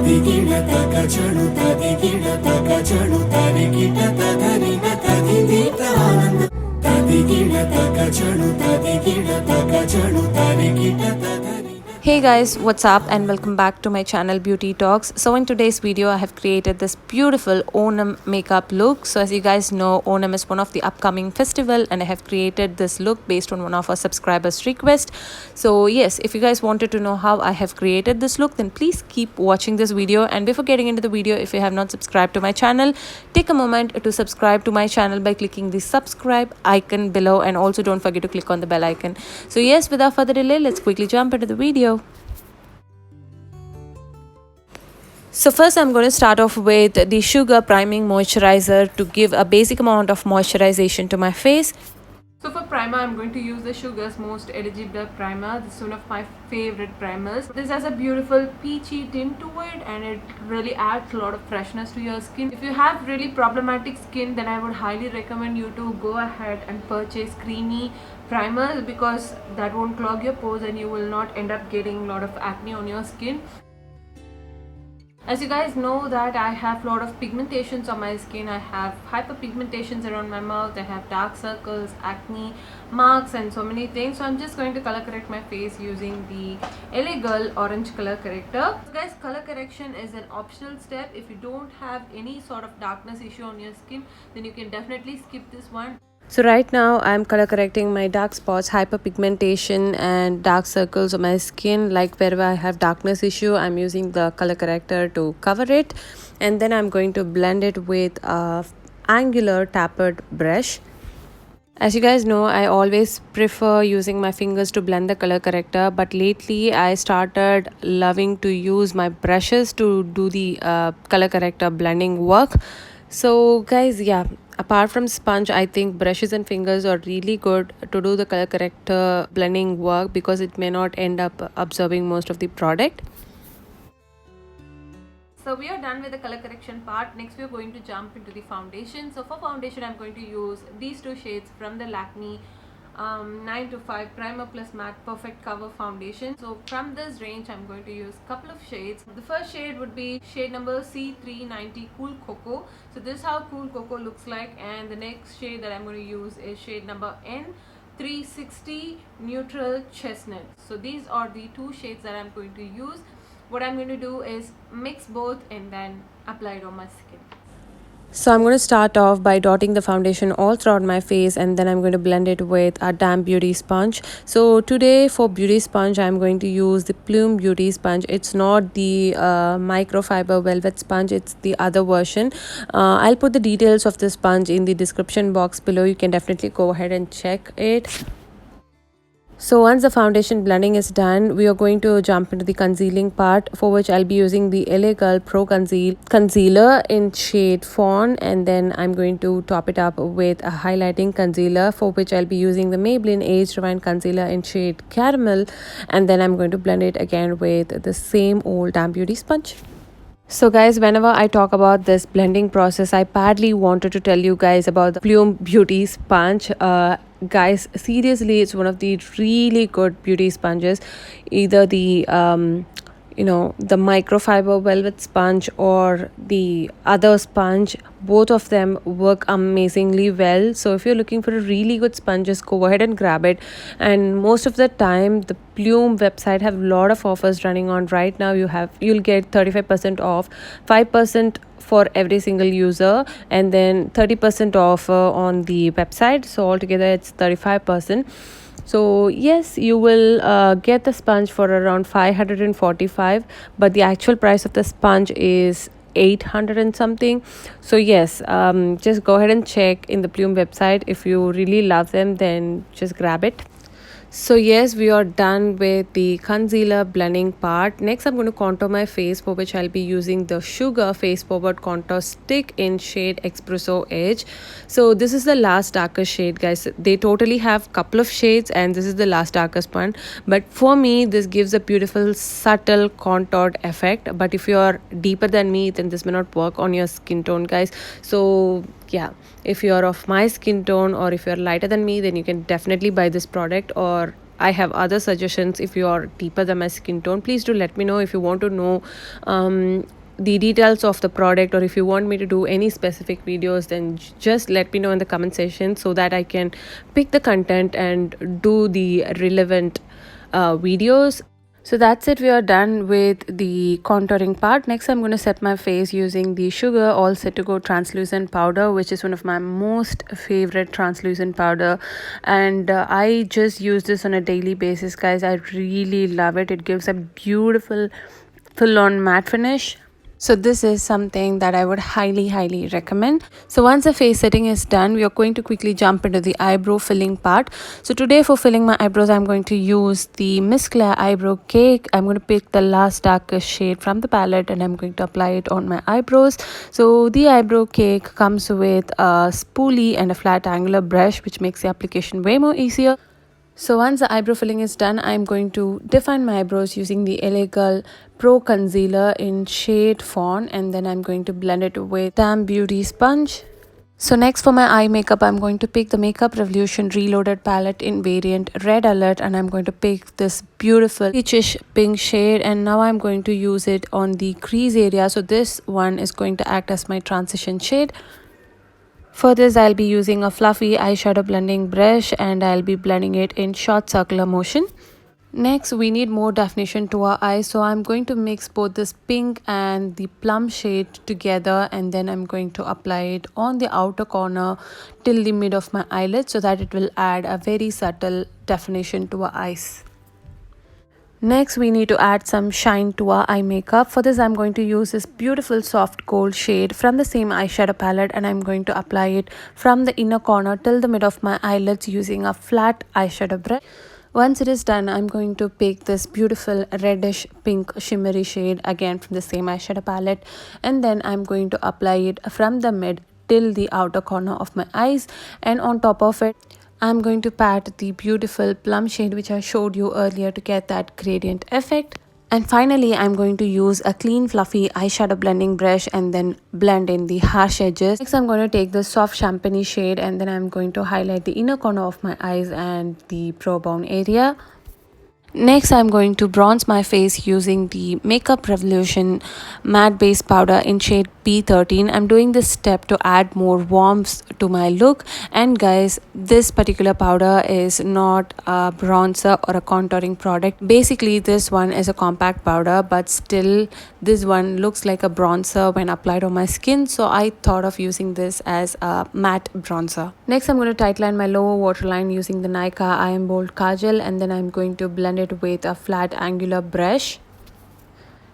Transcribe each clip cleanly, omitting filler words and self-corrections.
తదిగిడ తగచడు తదిగిడ తగచడు తరిగిట తదరిన తదిదీత Ananda తదిగిడ తగచడు తదిగిడ తగచడు తరిగిట తదరి. Hey guys, what's up and welcome back to my channel Beauty Talks. So in today's video I have created this beautiful Onam makeup look. So as you guys know, Onam is one of the upcoming festival and I have created this look based on one of our subscribers' request. So yes, if you guys wanted to know how I have created this look, then please keep watching this video. And before getting into the video, if you have not subscribed to my channel, take a moment to subscribe to my channel by clicking the subscribe icon below, and also don't forget to click on the bell icon. So yes, without further delay, let's quickly jump into the video. So first I'm going to start off with the Sugar Priming Moisturizer to give a basic amount of moisturization to my face. So for primer, I'm going to use the Sugar's Most Eligible Primer. This is one of my favorite primers. This has a beautiful peachy tint to it and it really adds a lot of freshness to your skin. If you have really problematic skin, then I would highly recommend you to go ahead and purchase creamy primers, because that won't clog your pores and you will not end up getting a lot of acne on your skin. As you guys know that I have a lot of pigmentations on my skin. I have hyperpigmentations around my mouth, I have dark circles, acne, marks and so many things. So I'm just going to color correct my face using the LA Girl Orange Color Corrector. So guys, color correction is an optional step. If you don't have any sort of darkness issue on your skin, then you can definitely skip this one. So right now I'm color correcting my dark spots, hyperpigmentation and dark circles on my skin. Like wherever I have darkness issue, I'm using the color corrector to cover it, and then I'm going to blend it with a angular tapered brush. As you guys know, I always prefer using my fingers to blend the color corrector, but lately I started loving to use my brushes to do the color corrector blending work. So guys, yeah, apart from sponge, I think brushes and fingers are really good to do the color corrector blending work, because it may not end up absorbing most of the product. So we are done with the color correction part. Next we are going to jump into the foundation. So for foundation, I'm going to use these two shades from the Lakme 9 to 5 Primer Plus Matte Perfect Cover Foundation. So from this range, I'm going to use a couple of shades. The first shade would be shade number C390 Cool Cocoa. So this is how Cool Cocoa looks like, and the next shade that I'm going to use is shade number N360 Neutral Chestnut. So these are the two shades that I'm going to use. What I'm going to do is mix both and then apply it on my skin. So I'm going to start off by dotting the foundation all throughout my face, and then I'm going to blend it with a damp beauty sponge. So today for beauty sponge, I'm going to use the Plume Beauty Sponge. It's not the microfiber velvet sponge, it's the other version. I'll put the details of the sponge in the description box below. You can definitely go ahead and check it. So once the foundation blending is done, we are going to jump into the concealing part, for which I'll be using the LA Girl Pro Concealer in shade Fawn, and then I'm going to top it up with a highlighting concealer, for which I'll be using the Maybelline Age Rewind Concealer in shade Caramel, and then I'm going to blend it again with the same old damp beauty sponge. So guys, whenever I talk about this blending process, I badly wanted to tell you guys about the Plume Beauty Sponge. Guys, seriously, it's one of the really good beauty sponges. Either the the microfiber velvet sponge or the other sponge, both of them work amazingly well. So if you're looking for a really good sponge, just go ahead and grab it. And most of the time, the Plume website have a lot of offers running on right now. You'll get 35% off, 5% for every single user, and then 30% off on the website. So altogether it's 35%. So yes, you will get the sponge for around 545, but the actual price of the sponge is 800 and something. So yes, just go ahead and check in the Plume website. If you really love them, then just grab it. So yes, we are done with the concealer blending part. Next, I'm going to contour my face, for which I'll be using the Sugar Face Forward Contour Stick in shade Espresso Edge. So this is the last darker shade, guys. They totally have couple of shades, and this is the last darkest one. But for me, this gives a beautiful subtle contoured effect. But if you're deeper than me, then this may not work on your skin tone, guys. So yeah, if you're of my skin tone or if you're lighter than me, then you can definitely buy this product, or I have other suggestions if you are deeper than my skin tone. Please do let me know if you want to know the details of the product, or if you want me to do any specific videos, then just let me know in the comment section so that I can pick the content and do the relevant videos. So that's it, we are done with the contouring part. Next I'm going to set my face using the Sugar All Set to Go translucent powder, which is one of my most favorite translucent powder, and I just use this on a daily basis, guys. I really love it. It gives a beautiful full on matte finish. So this is something that I would highly recommend. So once the face setting is done, we are going to quickly jump into the eyebrow filling part. So today for filling my eyebrows, I'm going to use the Miss Claire eyebrow cake. I'm going to pick the last darkest shade from the palette and I'm going to apply it on my eyebrows. So the eyebrow cake comes with a spoolie and a flat angular brush, which makes the application way more easier. So once the eyebrow filling is done, I'm going to define my eyebrows using the LA Girl Pro Concealer in shade Fawn, and then I'm going to blend it with Damn Beauty sponge. So next for my eye makeup, I'm going to pick the Makeup Revolution Reloaded palette in variant Red Alert, and I'm going to pick this beautiful peachish pink shade, and now I'm going to use it on the crease area. So this one is going to act as my transition shade. For this, I'll be using a fluffy eyeshadow blending brush and I'll be blending it in short circular motion. Next, we need more definition to our eyes, so I'm going to mix both this pink and the plum shade together, and then I'm going to apply it on the outer corner till the mid of my eyelid so that it will add a very subtle definition to our eyes. Next, we need to add some shine to our eye makeup. For this, I'm going to use this beautiful soft gold shade from the same eyeshadow palette, and I'm going to apply it from the inner corner till the mid of my eyelids using a flat eyeshadow brush. Once it is done, I'm going to pick this beautiful reddish pink shimmery shade again from the same eyeshadow palette, and then I'm going to apply it from the mid till the outer corner of my eyes, and on top of it I'm going to pat the beautiful plum shade which I showed you earlier to get that gradient effect. And finally, I'm going to use a clean fluffy eyeshadow blending brush and then blend in the harsh edges. Next, I'm going to take the soft champagne shade and then I'm going to highlight the inner corner of my eyes and the brow bone area. Next, I'm going to bronze my face using the Makeup Revolution matte base powder in shade P13. I'm doing this step to add more warmth to my look. And guys, this particular powder is not a bronzer or a contouring product. Basically, this one is a compact powder, but still this one looks like a bronzer when applied on my skin. So I thought of using this as a matte bronzer. Next, I'm going to tightline my lower waterline using the Nykaa I Am Bold Kajal, and then I'm going to blend it with a flat angular brush.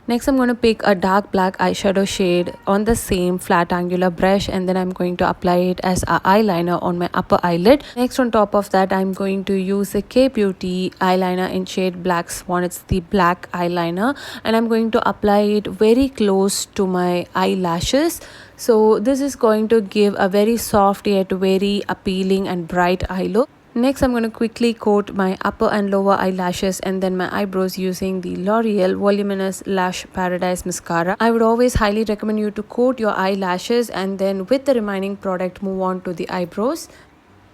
Next, I'm going to pick a dark black eyeshadow shade on the same flat angular brush, and then I'm going to apply it as an eyeliner on my upper eyelid. Next, on top of that, I'm going to use the K Beauty eyeliner in shade Black Swan. It's the black eyeliner, and I'm going to apply it very close to my eyelashes. So this is going to give a very soft yet very appealing and bright eye look. Next, I'm going to quickly coat my upper and lower eyelashes and then my eyebrows using the L'Oreal Voluminous Lash Paradise Mascara. I would always highly recommend you to coat your eyelashes and then with the remaining product move on to the eyebrows.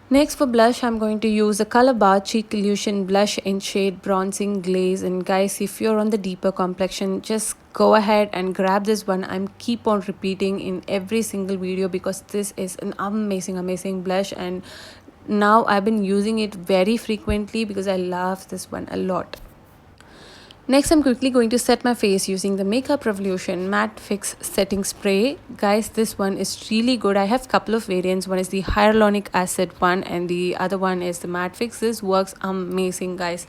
Next, for blush, I'm going to use the Color Bar Cheek Illusion blush in shade Bronzing Glaze. And guys, if you're on the deeper complexion, just go ahead and grab this one. I'm keep on repeating in every single video because this is an amazing blush, and now I've been using it very frequently because I love this one a lot. Next, I'm quickly going to set my face using the Makeup Revolution Matte Fix Setting Spray. Guys, this one is really good. I have a couple of variants. One is the Hyaluronic Acid one and the other one is the Matte Fix. This works amazing, guys.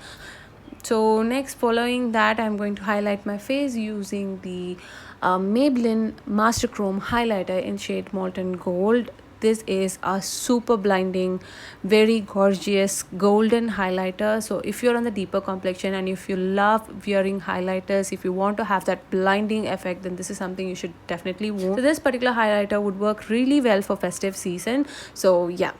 So next, following that, I'm going to highlight my face using the Maybelline Master Chrome Highlighter in shade Molten Gold. This is a super blinding, very gorgeous golden highlighter. So if you're on the deeper complexion and if you love wearing highlighters, if you want to have that blinding effect, then this is something you should definitely wear. So this particular highlighter would work really well for festive season. So yeah.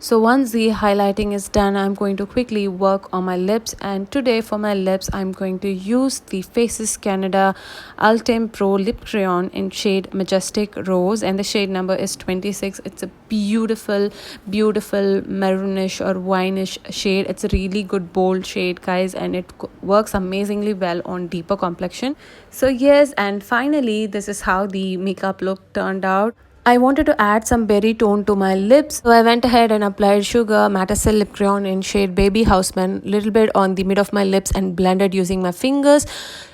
So once the highlighting is done, I'm going to quickly work on my lips, and today for my lips I'm going to use the Faces Canada Ultim Pro Lip Crayon in shade Majestic Rose, and the shade number is 26. It's a beautiful maroonish or wineish shade. It's a really good bold shade, guys, and it works amazingly well on deeper complexion. So yes, and finally this is how the makeup look turned out. I wanted to add some berry tone to my lips, so I went ahead and applied Sugar Matacel Lip Crayon in shade Baby Houseman, little bit on the mid of my lips and blended using my fingers.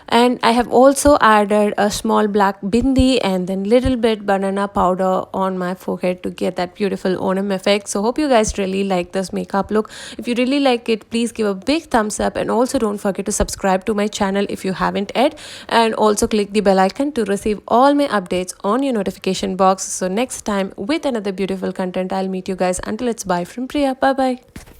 And I have also added a small black bindi and then little bit banana powder on my forehead to get that beautiful Onam effect. So hope you guys really like this makeup look. If you really like it, please give a big thumbs up, and also don't forget to subscribe to my channel if you haven't yet, and also click the bell icon to receive all my updates on your notification box. So next time with another beautiful content, I'll meet you guys. Until it's bye from Priya. Bye bye.